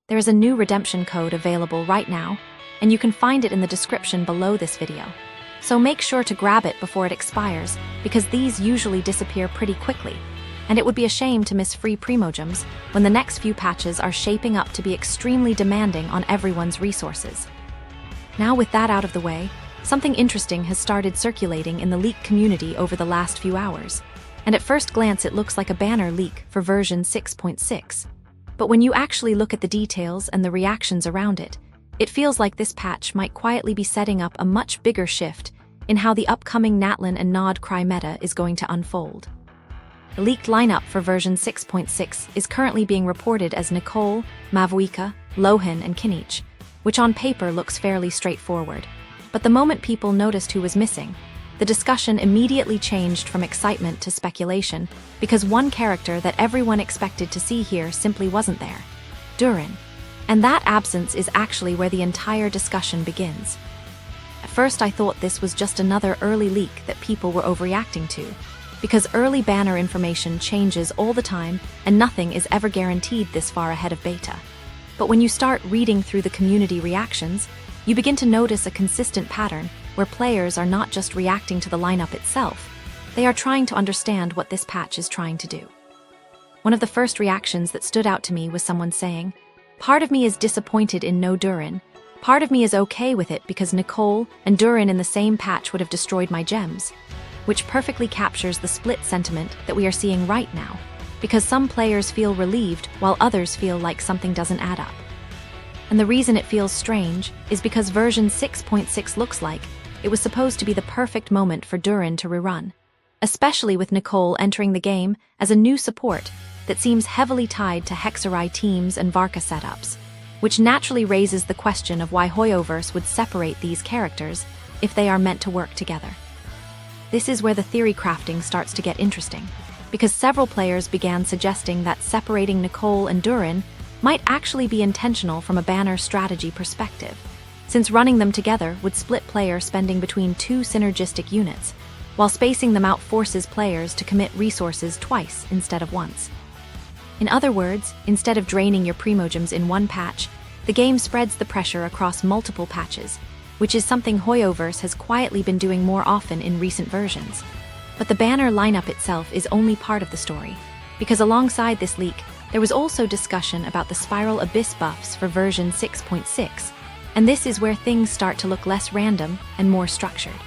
There is a new redemption code available right now, and you can find it in the description below this video. So make sure to grab it before it expires, because these usually disappear pretty quickly, and it would be a shame to miss free primogems when the next few patches are shaping up to be extremely demanding on everyone's resources. Now with that out of the way, something interesting has started circulating in the leak community over the last few hours, and at first glance it looks like a banner leak for version 6.6. But when you actually look at the details and the reactions around it, it feels like this patch might quietly be setting up a much bigger shift in how the upcoming Natlin and Nod Cry meta is going to unfold. The leaked lineup for version 6.6 is currently being reported as Nicole, Mavuika, Lohen, and Kinich, which on paper looks fairly straightforward. But the moment people noticed who was missing, the discussion immediately changed from excitement to speculation because one character that everyone expected to see here simply wasn't there: Durin. And that absence is actually where the entire discussion begins. At first I thought this was just another early leak that people were overreacting to, because early banner information changes all the time and nothing is ever guaranteed this far ahead of beta. But when you start reading through the community reactions, you begin to notice a consistent pattern where players are not just reacting to the lineup itself, they are trying to understand what this patch is trying to do. One of the first reactions that stood out to me was someone saying, "Part of me is disappointed in no Durin. Part of me is okay with it because Nicole and Durin in the same patch would have destroyed my gems," which perfectly captures the split sentiment that we are seeing right now, because some players feel relieved while others feel like something doesn't add up. And the reason it feels strange is because version 6.6 looks like it was supposed to be the perfect moment for Durin to rerun, especially with Nicole entering the game as a new support that seems heavily tied to Hexerie teams and Varka setups, which naturally raises the question of why Hoyoverse would separate these characters if they are meant to work together. This is where the theory crafting starts to get interesting, because several players began suggesting that separating Nicole and Durin might actually be intentional from a banner strategy perspective, since running them together would split player spending between two synergistic units, while spacing them out forces players to commit resources twice instead of once. In other words, instead of draining your primogems in one patch, the game spreads the pressure across multiple patches, which is something Hoyoverse has quietly been doing more often in recent versions. But the banner lineup itself is only part of the story, because alongside this leak, there was also discussion about the Spiral Abyss buffs for version 6.6, and this is where things start to look less random and more structured.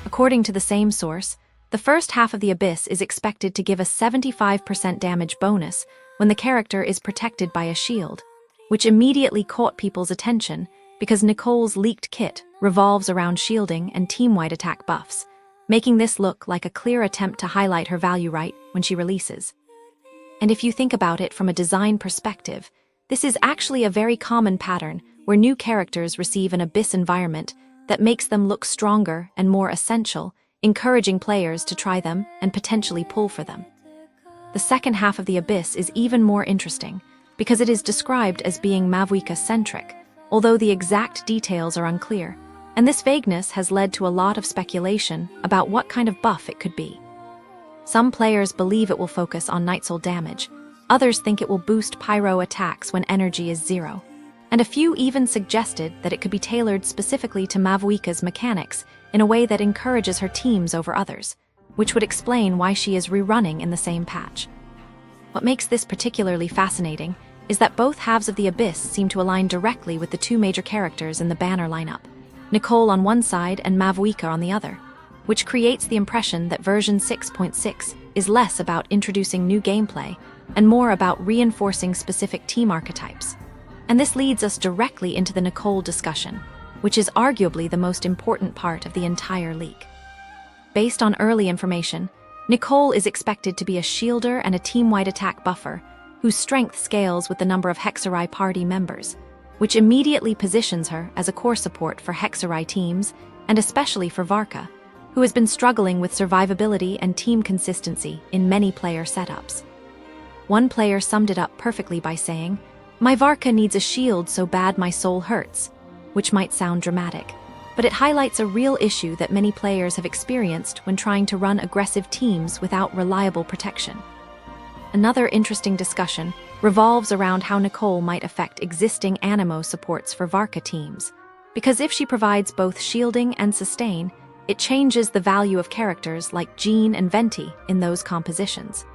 According to the same source, the first half of the Abyss is expected to give a 75% damage bonus when the character is protected by a shield, which immediately caught people's attention because Nicole's leaked kit revolves around shielding and team-wide attack buffs, making this look like a clear attempt to highlight her value right when she releases. And if you think about it from a design perspective, this is actually a very common pattern where new characters receive an Abyss environment that makes them look stronger and more essential, encouraging players to try them and potentially pull for them. The second half of the Abyss is even more interesting because it is described as being Mavuika-centric, although the exact details are unclear, and this vagueness has led to a lot of speculation about what kind of buff it could be. Some players believe it will focus on Night Soul damage, others think it will boost pyro attacks when energy is 0, and a few even suggested that it could be tailored specifically to Mavuika's mechanics in a way that encourages her teams over others, which would explain why she is rerunning in the same patch. What makes this particularly fascinating is that both halves of the Abyss seem to align directly with the two major characters in the banner lineup, Nicole on one side and Mavuika on the other, which creates the impression that version 6.6 is less about introducing new gameplay and more about reinforcing specific team archetypes. And this leads us directly into the Nicole discussion, which is arguably the most important part of the entire leak. Based on early information, Nicole is expected to be a shielder and a team-wide attack buffer, whose strength scales with the number of Hexerie party members, which immediately positions her as a core support for Hexerie teams, and especially for Varka, who has been struggling with survivability and team consistency in many player setups. One player summed it up perfectly by saying, "My Varka needs a shield so bad my soul hurts," which might sound dramatic, but it highlights a real issue that many players have experienced when trying to run aggressive teams without reliable protection. Another interesting discussion revolves around how Nicole might affect existing Anemo supports for Varka teams. Because if she provides both shielding and sustain, it changes the value of characters like Jean and Venti in those compositions.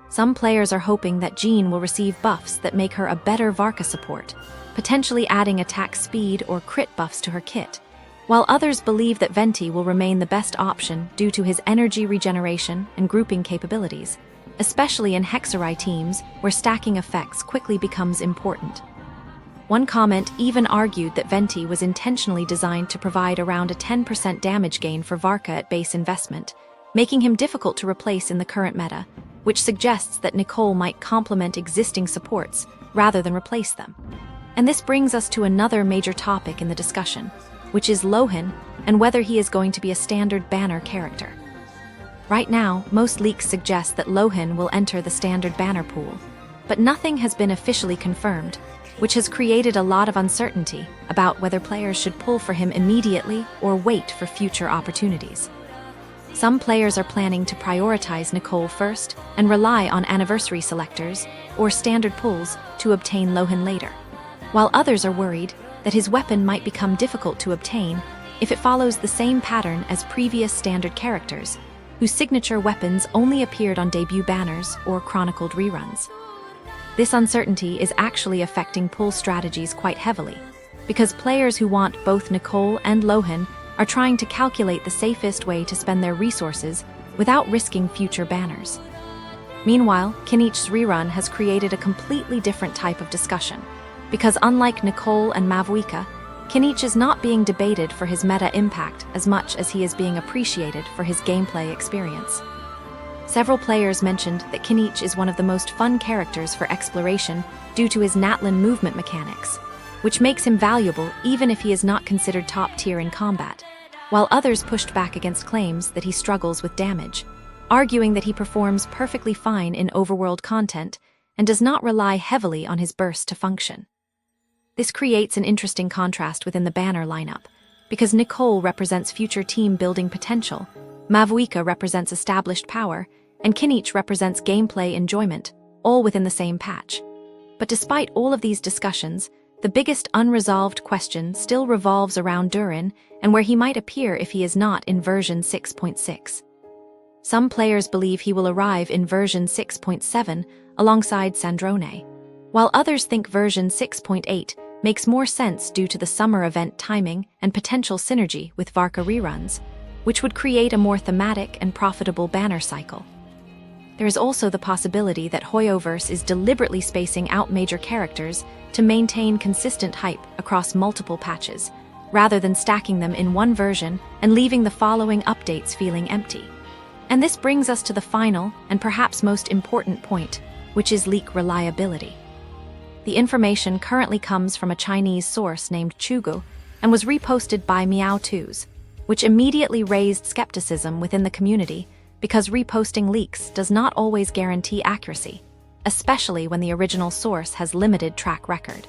Some players are hoping that Jean will receive buffs that make her a better Varka support, potentially adding attack speed or crit buffs to her kit, while others believe that Venti will remain the best option due to his energy regeneration and grouping capabilities, especially in Hexerie teams where stacking effects quickly becomes important. One comment even argued that Venti was intentionally designed to provide around a 10% damage gain for Varka at base investment, making him difficult to replace in the current meta, which suggests that Nicole might complement existing supports rather than replace them. And this brings us to another major topic in the discussion, which is Lohen and whether he is going to be a standard banner character. Right now, most leaks suggest that Lohen will enter the standard banner pool, but nothing has been officially confirmed, which has created a lot of uncertainty about whether players should pull for him immediately or wait for future opportunities. Some players are planning to prioritize Nicole first and rely on anniversary selectors or standard pulls to obtain Lohen later, while others are worried that his weapon might become difficult to obtain if it follows the same pattern as previous standard characters, whose signature weapons only appeared on debut banners or chronicled reruns. This uncertainty is actually affecting pull strategies quite heavily, because players who want both Nicole and Lohen are trying to calculate the safest way to spend their resources without risking future banners. Meanwhile, Kinich's rerun has created a completely different type of discussion, because unlike Nicole and Mavuika, Kinich is not being debated for his meta impact as much as he is being appreciated for his gameplay experience. Several players mentioned that Kinich is one of the most fun characters for exploration due to his Natlan movement mechanics, which makes him valuable even if he is not considered top tier in combat, while others pushed back against claims that he struggles with damage, arguing that he performs perfectly fine in overworld content and does not rely heavily on his burst to function. This creates an interesting contrast within the banner lineup, because Nicole represents future team building potential, Mavuika represents established power, and Kinich represents gameplay enjoyment, all within the same patch. But despite all of these discussions, the biggest unresolved question still revolves around Durin and where he might appear if he is not in version 6.6. Some players believe he will arrive in version 6.7 alongside Sandrone, while others think version 6.8 makes more sense due to the summer event timing and potential synergy with Varka reruns, which would create a more thematic and profitable banner cycle. There is also the possibility that Hoyoverse is deliberately spacing out major characters to maintain consistent hype across multiple patches, rather than stacking them in one version and leaving the following updates feeling empty. And this brings us to the final and perhaps most important point, which is leak reliability. The information currently comes from a Chinese source named Chugu and was reposted by Meow2s, which immediately raised skepticism within the community because reposting leaks does not always guarantee accuracy, especially when the original source has limited track record.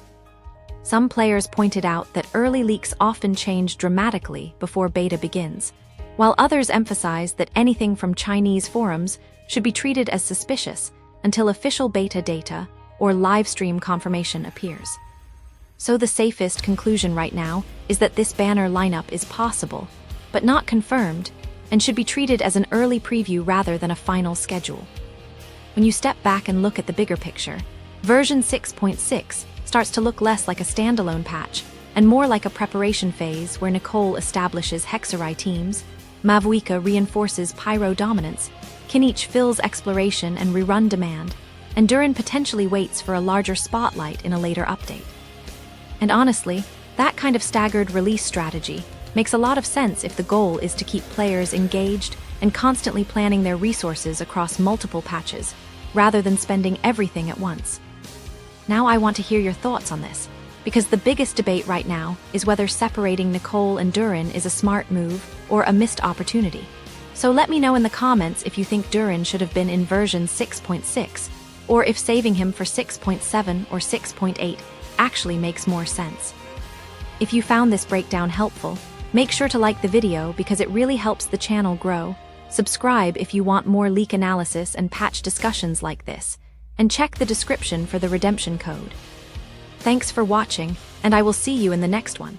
Some players pointed out that early leaks often change dramatically before beta begins, while others emphasized that anything from Chinese forums should be treated as suspicious until official beta data or livestream confirmation appears. So the safest conclusion right now is that this banner lineup is possible, but not confirmed, and should be treated as an early preview rather than a final schedule. When you step back and look at the bigger picture, version 6.6 starts to look less like a standalone patch and more like a preparation phase where Nicole establishes Hexerie teams, Mavuika reinforces Pyro dominance, Kinich fills exploration and rerun demand, and Durin potentially waits for a larger spotlight in a later update. And honestly, that kind of staggered release strategy makes a lot of sense if the goal is to keep players engaged and constantly planning their resources across multiple patches, rather than spending everything at once. Now I want to hear your thoughts on this, because the biggest debate right now is whether separating Nicole and Durin is a smart move or a missed opportunity. So let me know in the comments if you think Durin should have been in version 6.6, or if saving him for 6.7 or 6.8 actually makes more sense. If you found this breakdown helpful, make sure to like the video because it really helps the channel grow. Subscribe if you want more leak analysis and patch discussions like this. and check the description for the redemption code. Thanks for watching, and I will see you in the next one.